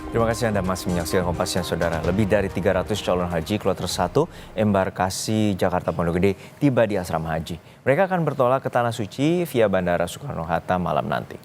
Terima kasih Anda masih menyaksikan Kompas Siang, Saudara. Lebih dari 300 calon haji kloter 1 embarkasi Jakarta Pondok Gede tiba di asrama haji. Mereka akan bertolak ke Tanah Suci via Bandara Soekarno-Hatta malam nanti.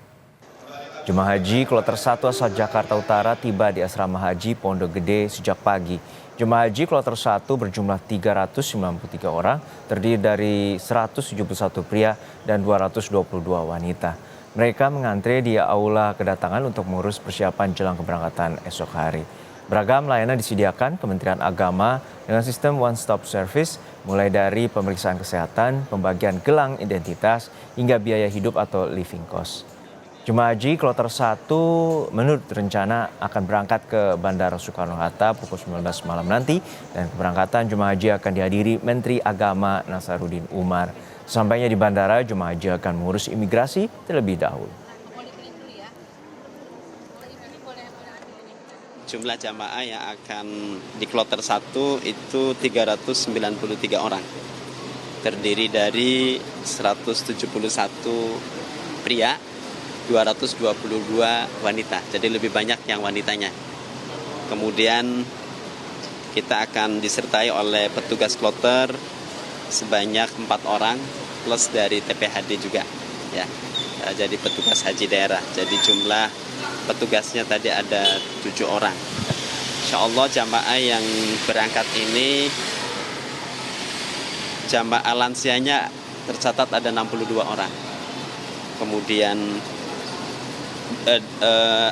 Jemaah haji kloter 1 asal Jakarta Utara tiba di asrama haji Pondok Gede sejak pagi. Jemaah haji kloter 1 berjumlah 393 orang, terdiri dari 171 pria dan 222 wanita. Mereka mengantre di aula kedatangan untuk mengurus persiapan jelang keberangkatan esok hari. Beragam layanan disediakan Kementerian Agama dengan sistem one-stop service, mulai dari pemeriksaan kesehatan, pembagian gelang identitas, hingga biaya hidup atau living cost. Jemaah haji kloter 1 menurut rencana akan berangkat ke Bandara Soekarno-Hatta pukul 19 malam nanti, dan keberangkatan jemaah haji akan dihadiri Menteri Agama Nasaruddin Umar. Sampainya di bandara, jemaah haji akan mengurus imigrasi terlebih dahulu. Jumlah jamaah yang akan di kloter 1 itu 393 orang. Terdiri dari 171 pria, 222 wanita. Jadi lebih banyak yang wanitanya. Kemudian kita akan disertai oleh petugas kloter sebanyak 4 orang plus dari TPHD juga, ya. Jadi petugas haji daerah. Jadi jumlah petugasnya tadi ada 7 orang. Insya Allah jamaah yang berangkat ini, jamaah lansianya tercatat ada 62 orang. Kemudian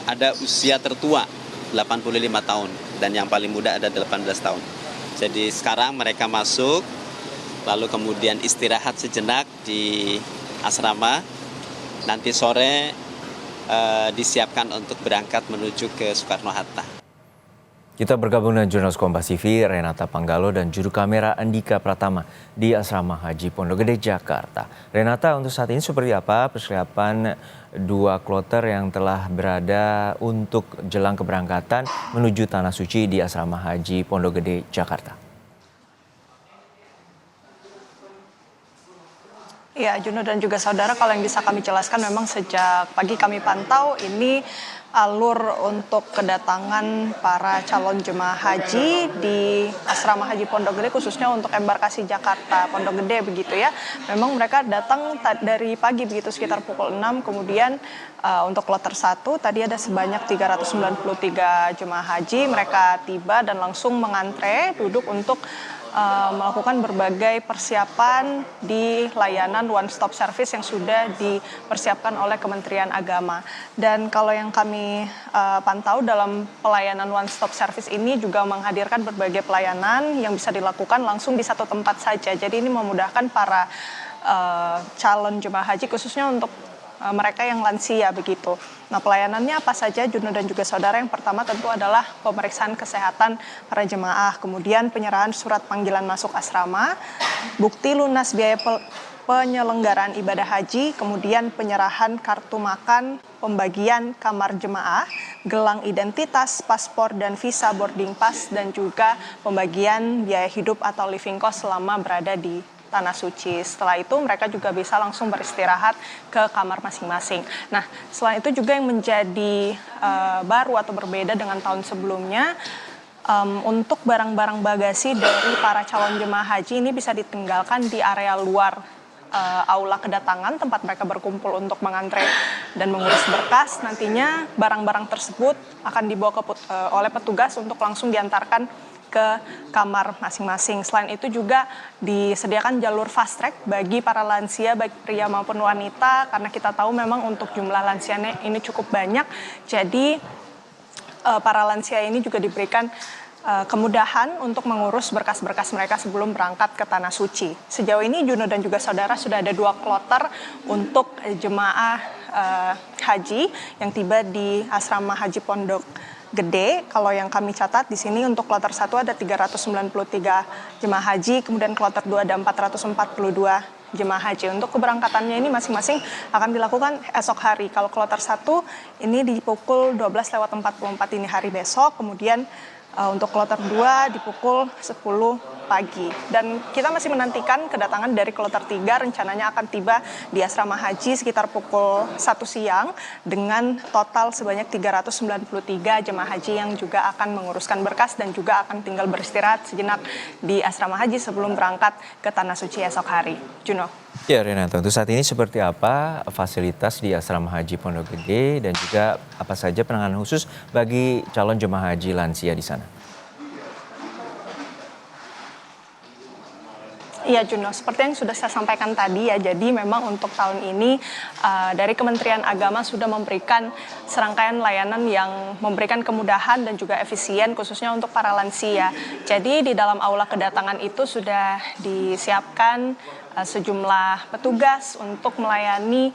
ada usia tertua 85 tahun dan yang paling muda ada 18 tahun. Jadi sekarang mereka masuk, lalu kemudian istirahat sejenak di asrama. Nanti sore disiapkan untuk berangkat menuju ke Soekarno-Hatta. Kita bergabung dengan jurnalis Kompas TV Renata Panggalo dan juru kamera Andika Pratama di Asrama Haji Pondok Gede, Jakarta. Renata, untuk saat ini seperti apa persiapan 2 kloter yang telah berada untuk jelang keberangkatan menuju Tanah Suci di Asrama Haji Pondok Gede, Jakarta? Ya, Juno dan juga saudara, kalau yang bisa kami jelaskan memang sejak pagi kami pantau ini alur untuk kedatangan para calon jemaah haji di Asrama Haji Pondok Gede, khususnya untuk embarkasi Jakarta Pondok Gede begitu ya. Memang mereka datang dari pagi begitu sekitar pukul 6, kemudian untuk kloter 1 tadi ada sebanyak 393 jemaah haji. Mereka tiba dan langsung mengantre duduk untuk melakukan berbagai persiapan di layanan one stop service yang sudah dipersiapkan oleh Kementerian Agama. Dan kalau yang kami pantau dalam pelayanan one stop service ini juga menghadirkan berbagai pelayanan yang bisa dilakukan langsung di satu tempat saja. Jadi ini memudahkan para calon jemaah haji, khususnya untuk mereka yang lansia begitu. Nah, pelayanannya apa saja, Juno dan juga saudara? Yang pertama tentu adalah pemeriksaan kesehatan para jemaah, kemudian penyerahan surat panggilan masuk asrama, bukti lunas biaya penyelenggaraan ibadah haji, kemudian penyerahan kartu makan, pembagian kamar jemaah, gelang identitas, paspor dan visa boarding pass, dan juga pembagian biaya hidup atau living cost selama berada di Tanah Suci. Setelah itu mereka juga bisa langsung beristirahat ke kamar masing-masing. Nah, selain itu juga yang menjadi baru atau berbeda dengan tahun sebelumnya, untuk barang-barang bagasi dari para calon jemaah haji ini bisa ditinggalkan di area luar aula kedatangan tempat mereka berkumpul untuk mengantre dan mengurus berkas. Nantinya barang-barang tersebut akan dibawa oleh petugas untuk langsung diantarkan ke kamar masing-masing. Selain itu juga disediakan jalur fast track bagi para lansia, baik pria maupun wanita, karena kita tahu memang untuk jumlah lansianya ini cukup banyak. Jadi para lansia ini juga diberikan kemudahan untuk mengurus berkas-berkas mereka sebelum berangkat ke Tanah Suci. Sejauh ini Juno dan juga saudara sudah ada 2 kloter untuk jemaah haji yang tiba di Asrama Haji Pondok Gede. Kalau yang kami catat di sini untuk kloter 1 ada 393 jemaah haji, kemudian kloter 2 ada 442 jemaah haji. Untuk keberangkatannya ini masing-masing akan dilakukan esok hari. Kalau kloter 1 ini di pukul 12:44 ini hari besok, kemudian untuk kloter 2 di pukul 10 pagi. Dan kita masih menantikan kedatangan dari kloter 3, rencananya akan tiba di asrama haji sekitar pukul 1 siang dengan total sebanyak 393 jemaah haji yang juga akan menguruskan berkas dan juga akan tinggal beristirahat sejenak di asrama haji sebelum berangkat ke Tanah Suci esok hari. Juno. Ya Renata, untuk saat ini seperti apa fasilitas di asrama haji Pondok Gede dan juga apa saja penanganan khusus bagi calon jemaah haji lansia di sana? Iya Juno, seperti yang sudah saya sampaikan tadi ya, jadi memang untuk tahun ini dari Kementerian Agama sudah memberikan serangkaian layanan yang memberikan kemudahan dan juga efisien khususnya untuk para lansia. Jadi di dalam aula kedatangan itu sudah disiapkan sejumlah petugas untuk melayani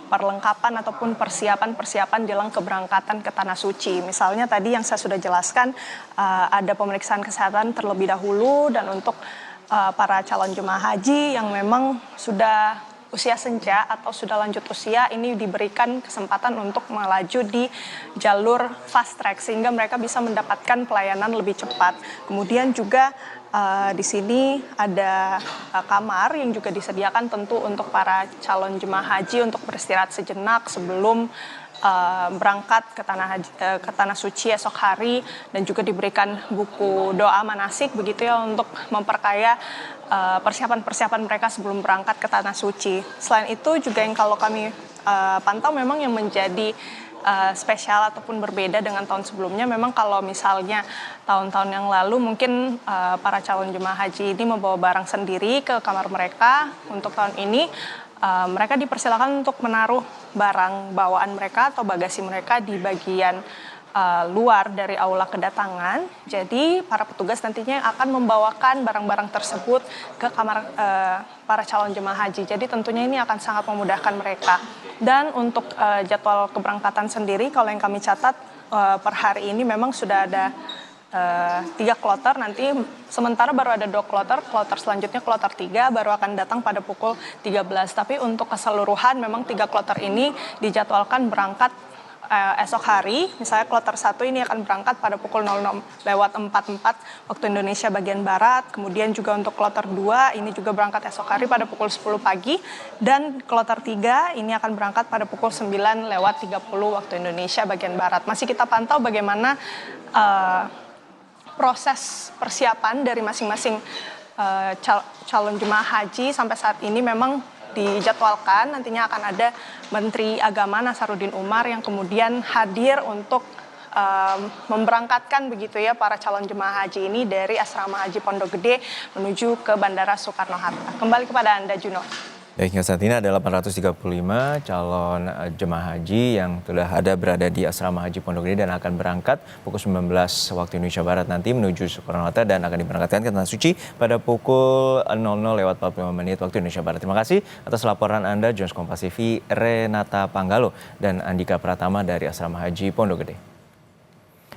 perlengkapan ataupun persiapan jelang keberangkatan ke Tanah Suci. Misalnya tadi yang saya sudah jelaskan ada pemeriksaan kesehatan terlebih dahulu dan untuk para calon jemaah haji yang memang sudah usia senja atau sudah lanjut usia ini diberikan kesempatan untuk melaju di jalur fast track sehingga mereka bisa mendapatkan pelayanan lebih cepat. Kemudian juga di sini ada kamar yang juga disediakan tentu untuk para calon jemaah haji untuk beristirahat sejenak sebelum berangkat ke tanah suci esok hari, dan juga diberikan buku doa manasik begitu ya untuk memperkaya persiapan mereka sebelum berangkat ke tanah suci. Selain itu juga yang kalau kami pantau memang yang menjadi spesial ataupun berbeda dengan tahun sebelumnya, memang kalau misalnya tahun-tahun yang lalu mungkin para calon jemaah haji ini membawa barang sendiri ke kamar mereka, untuk tahun ini mereka dipersilakan untuk menaruh barang bawaan mereka atau bagasi mereka di bagian luar dari aula kedatangan. Jadi para petugas nantinya akan membawakan barang-barang tersebut ke kamar para calon jemaah haji. Jadi tentunya ini akan sangat memudahkan mereka. Dan untuk jadwal keberangkatan sendiri, kalau yang kami catat per hari ini memang sudah ada 3 kloter, nanti sementara baru ada 2 kloter selanjutnya kloter 3 baru akan datang pada pukul 13. Tapi untuk keseluruhan memang 3 kloter ini dijadwalkan berangkat esok hari. Misalnya kloter 1 ini akan berangkat pada pukul 00:44 waktu Indonesia bagian Barat. Kemudian juga untuk kloter 2 ini juga berangkat esok hari pada pukul 10 pagi. Dan kloter 3 ini akan berangkat pada pukul 9:30 waktu Indonesia bagian Barat. Masih kita pantau bagaimana proses persiapan dari masing-masing calon jemaah haji. Sampai saat ini memang dijadwalkan nantinya akan ada Menteri Agama Nasaruddin Umar yang kemudian hadir untuk memberangkatkan begitu ya para calon jemaah haji ini dari asrama haji Pondok Gede menuju ke Bandara Soekarno-Hatta. Kembali kepada Anda, Juno. Baik, hingga saat ini ada 835 calon jemaah haji yang sudah berada di asrama haji Pondok Gede dan akan berangkat pukul 19 waktu Indonesia Barat nanti menuju Soekarno-Hatta dan akan diberangkatkan ke Tanah Suci pada pukul 00:45 waktu Indonesia Barat. Terima kasih atas laporan Anda, Jurnalis Kompas TV Renata Panggalo dan Andika Pratama dari asrama haji Pondok Gede.